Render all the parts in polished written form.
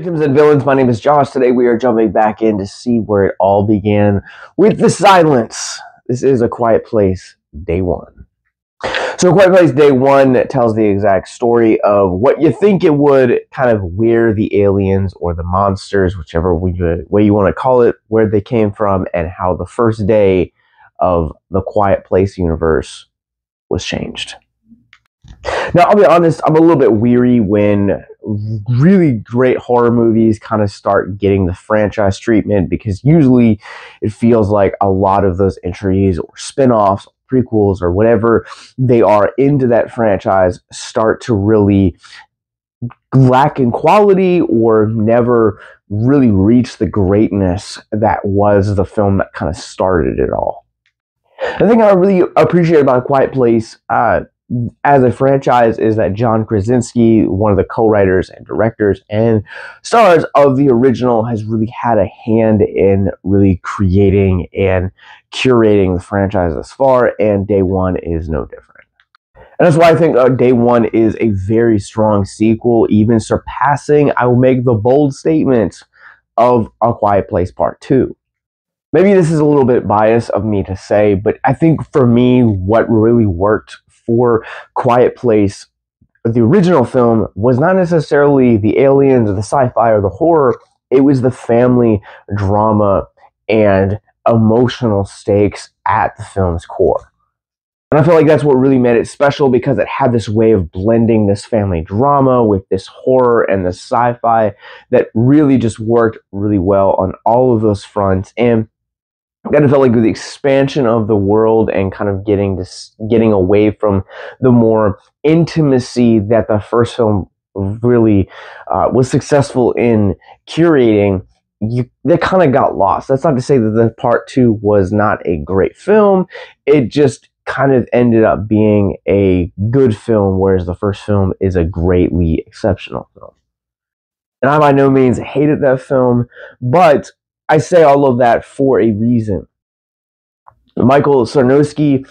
Victims and villains, my name is Josh. Today we are jumping back in to see where it all began with the silence. This is A Quiet Place, Day 1. So A Quiet Place, Day 1 tells the exact story of what you think it would, kind of where the aliens or the monsters, whichever way you want to call it, where they came from, and how the first day of the Quiet Place universe was changed. Now, I'll be honest, I'm a little bit weary when really great horror movies kind of start getting the franchise treatment, because usually it feels like a lot of those entries or spin-offs, prequels, or whatever they are into that franchise start to really lack in quality or never really reach the greatness that was the film that kind of started it all. The thing I really appreciate about A Quiet Place as a franchise is that John Krasinski, one of the co-writers and directors and stars of the original, has really had a hand in really creating and curating the franchise thus far, and Day 1 is no different. And that's why I think Day 1 is a very strong sequel, even surpassing, I will make the bold statement, of A Quiet Place Part 2. Maybe this is a little bit biased of me to say, but I think for me, what really worked for Quiet Place, the original film, was not necessarily the aliens or the sci-fi or the horror. It was the family drama and emotional stakes at the film's core. And I feel like that's what really made it special, because it had this way of blending this family drama with this horror and the sci-fi that really just worked really well on all of those fronts. And I kind of felt like the expansion of the world and kind of getting away from the more intimacy that the first film really was successful in curating, they kind of got lost. That's not to say that the Part 2 was not a great film. It just kind of ended up being a good film, whereas the first film is a greatly exceptional film. And I by no means hated that film, but I say all of that for a reason. Michael Sarnoski,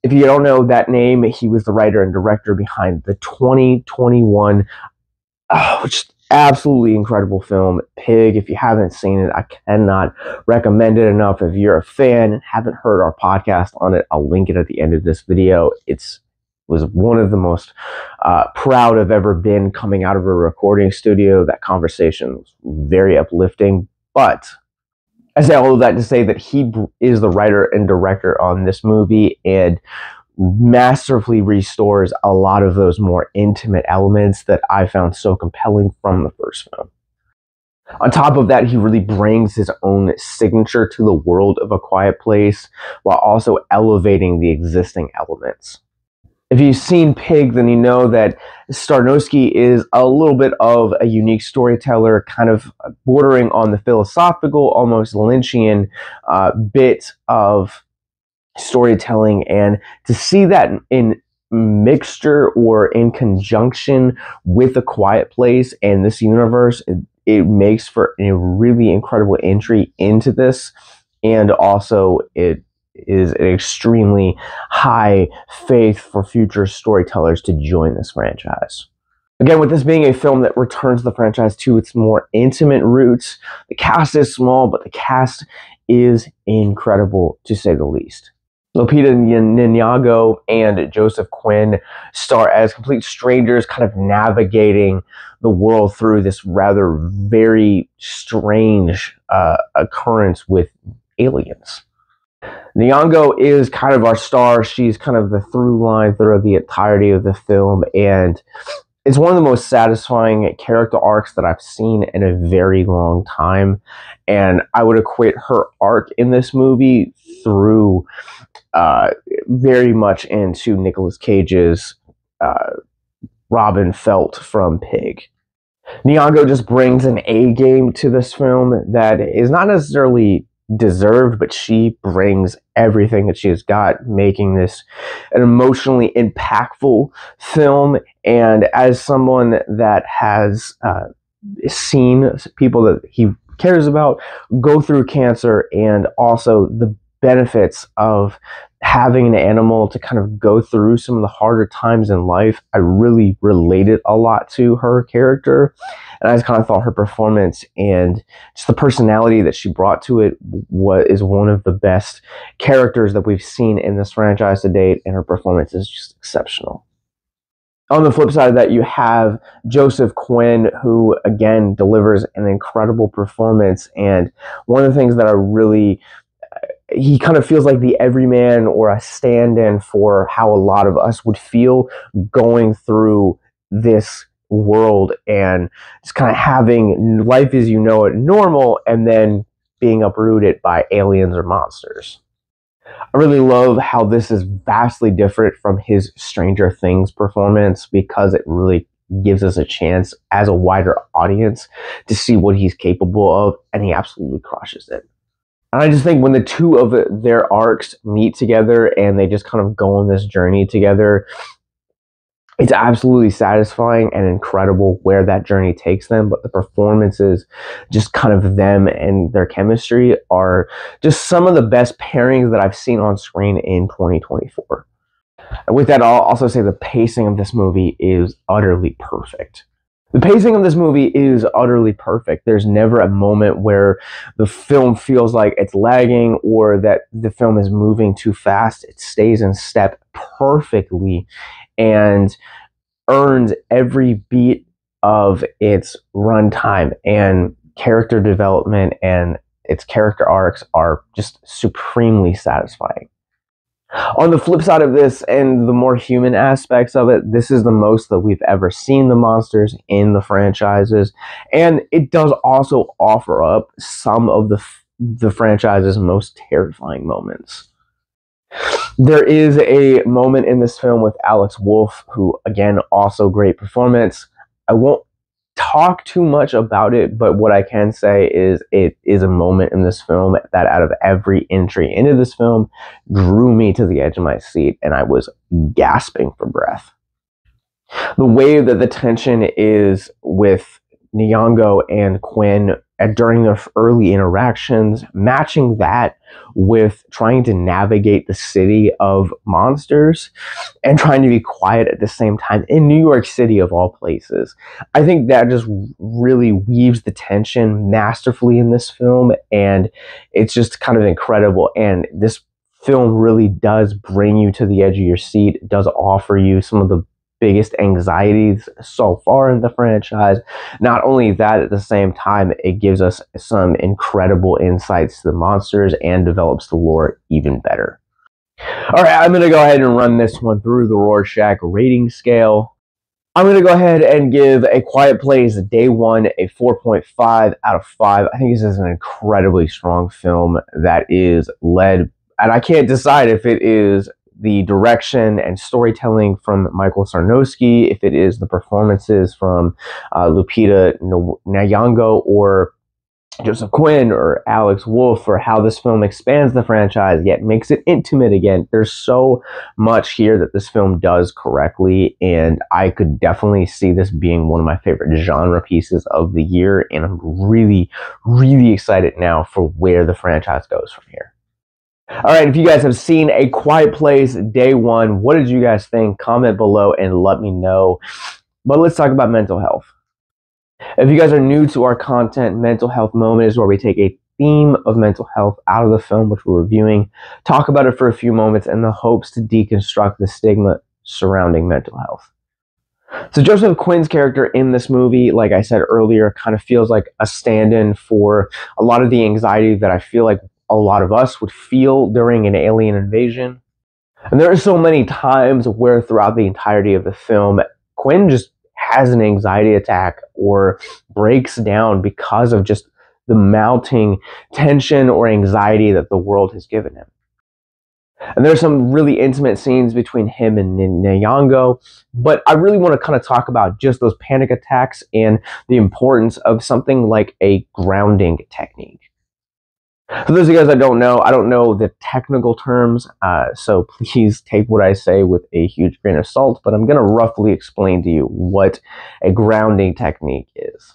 if you don't know that name, he was the writer and director behind the 2021 just absolutely incredible film, Pig. If you haven't seen it, I cannot recommend it enough. If you're a fan and haven't heard our podcast on it, I'll link it at the end of this video. It was one of the most proud I've ever been coming out of a recording studio. That conversation was very uplifting, but I say all of that to say that he is the writer and director on this movie and masterfully restores a lot of those more intimate elements that I found so compelling from the first film. On top of that, he really brings his own signature to the world of A Quiet Place while also elevating the existing elements. If you've seen Pig, then you know that Sarnoski is a little bit of a unique storyteller, kind of bordering on the philosophical, almost Lynchian bit of storytelling. And to see that in mixture or in conjunction with A Quiet Place and this universe, it makes for a really incredible entry into this, and also it is an extremely high faith for future storytellers to join this franchise. Again, with this being a film that returns the franchise to its more intimate roots, the cast is small, but the cast is incredible, to say the least. Lupita Nyong'o and Joseph Quinn star as complete strangers, kind of navigating the world through this rather very strange occurrence with aliens. Nyong'o is kind of our star. She's kind of the through line throughout the entirety of the film, and it's one of the most satisfying character arcs that I've seen in a very long time. And I would equate her arc in this movie through very much into Nicolas Cage's Robin Felt from Pig. Nyong'o just brings an A game to this film that is not necessarily deserved, but she brings everything that she has got, making this an emotionally impactful film. And as someone that has seen people that he cares about go through cancer, and also the benefits of having an animal to kind of go through some of the harder times in life, I really related a lot to her character. And I just kind of thought her performance and just the personality that she brought to it is one of the best characters that we've seen in this franchise to date, and her performance is just exceptional. On the flip side of that, you have Joseph Quinn, who, again, delivers an incredible performance. And one of the things that he kind of feels like the everyman or a stand-in for how a lot of us would feel going through this world and just kind of having life as you know it normal and then being uprooted by aliens or monsters. I really love how this is vastly different from his Stranger Things performance, because it really gives us a chance as a wider audience to see what he's capable of, and he absolutely crushes it. And I just think when the two of their arcs meet together and they just kind of go on this journey together, it's absolutely satisfying and incredible where that journey takes them. But the performances, just kind of them and their chemistry, are just some of the best pairings that I've seen on screen in 2024. And with that, I'll also say the pacing of this movie is utterly perfect. The pacing of this movie is utterly perfect. There's never a moment where the film feels like it's lagging or that the film is moving too fast. It stays in step perfectly and earns every beat of its runtime, and character development and its character arcs are just supremely satisfying. On the flip side of this, and the more human aspects of it, this is the most that we've ever seen the monsters in the franchises, and it does also offer up some of the franchise's most terrifying moments. There is a moment in this film with Alex Wolff, who, again, also great performance. I won't talk too much about it, but what I can say is it is a moment in this film that, out of every entry into this film, drew me to the edge of my seat, and I was gasping for breath. The way that the tension is with Nyong'o and Quinn during their early interactions, matching that with trying to navigate the city of monsters and trying to be quiet at the same time in New York City of all places. I think that just really weaves the tension masterfully in this film, and it's just kind of incredible. And this film really does bring you to the edge of your seat. It does offer you some of the biggest anxieties so far in the franchise. Not only that, at the same time, it gives us some incredible insights to the monsters and develops the lore even better. All right, I'm going to go ahead and run this one through the Rorschach rating scale. I'm going to go ahead and give A Quiet Place Day 1 a 4.5 out of 5. I think this is an incredibly strong film that is led, and I can't decide if it is the direction and storytelling from Michael Sarnoski, if it is the performances from Lupita Nyong'o or Joseph Quinn or Alex Wolff, or how this film expands the franchise yet makes it intimate again. There's so much here that this film does correctly, and I could definitely see this being one of my favorite genre pieces of the year, and I'm really, really excited now for where the franchise goes from here. All right, if you guys have seen A Quiet Place Day 1, what did you guys think? Comment below and let me know. But let's talk about mental health. If you guys are new to our content, Mental Health Moment is where we take a theme of mental health out of the film which we're reviewing, talk about it for a few moments in the hopes to deconstruct the stigma surrounding mental health. So Joseph Quinn's character in this movie, like I said earlier, kind of feels like a stand-in for a lot of the anxiety that I feel like a lot of us would feel during an alien invasion. And there are so many times where throughout the entirety of the film, Quinn just has an anxiety attack or breaks down because of just the mounting tension or anxiety that the world has given him. And there's some really intimate scenes between him and Nyong'o, but I really want to kind of talk about just those panic attacks and the importance of something like a grounding technique. For those of you guys that don't know the technical terms, so please take what I say with a huge grain of salt, but I'm going to roughly explain to you what a grounding technique is.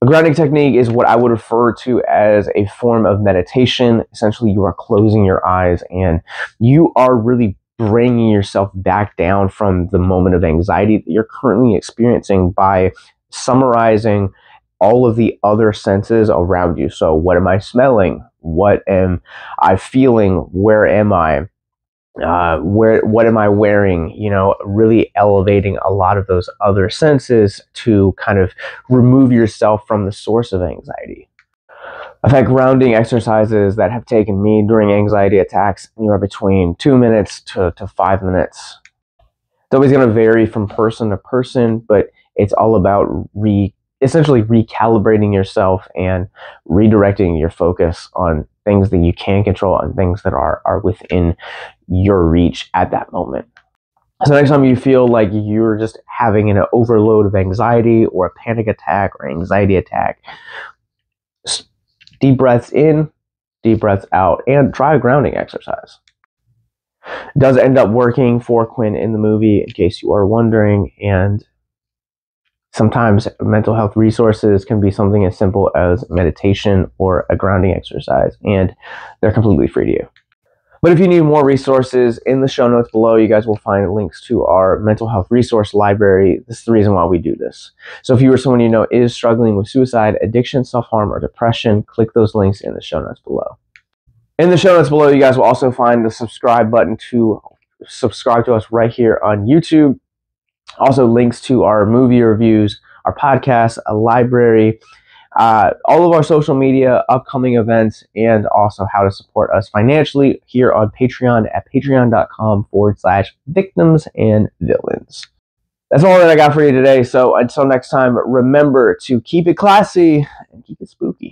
A grounding technique is what I would refer to as a form of meditation. Essentially, you are closing your eyes and you are really bringing yourself back down from the moment of anxiety that you're currently experiencing by summarizing all of the other senses around you. So what am I smelling? What am I feeling? Where am I? What am I wearing? You know, really elevating a lot of those other senses to kind of remove yourself from the source of anxiety. I've had grounding exercises that have taken me during anxiety attacks anywhere between 2 minutes to 5 minutes. It's always going to vary from person to person, but it's all about essentially recalibrating yourself and redirecting your focus on things that you can control and things that are within your reach at that moment. So next time you feel like you're just having an overload of anxiety or a panic attack or anxiety attack, deep breaths in, deep breaths out, and try a grounding exercise. It does end up working for Quinn in the movie, in case you are wondering, and sometimes mental health resources can be something as simple as meditation or a grounding exercise, and they're completely free to you. But if you need more resources, in the show notes below, you guys will find links to our mental health resource library. This is the reason why we do this. So if you or someone you know is struggling with suicide, addiction, self-harm, or depression, click those links in the show notes below. In the show notes below, you guys will also find the subscribe button to subscribe to us right here on YouTube. Also links to our movie reviews, our podcast, a library, all of our social media, upcoming events, and also how to support us financially here on Patreon at patreon.com/victimsandvillains. That's all that I got for you today. So until next time, remember to keep it classy and keep it spooky.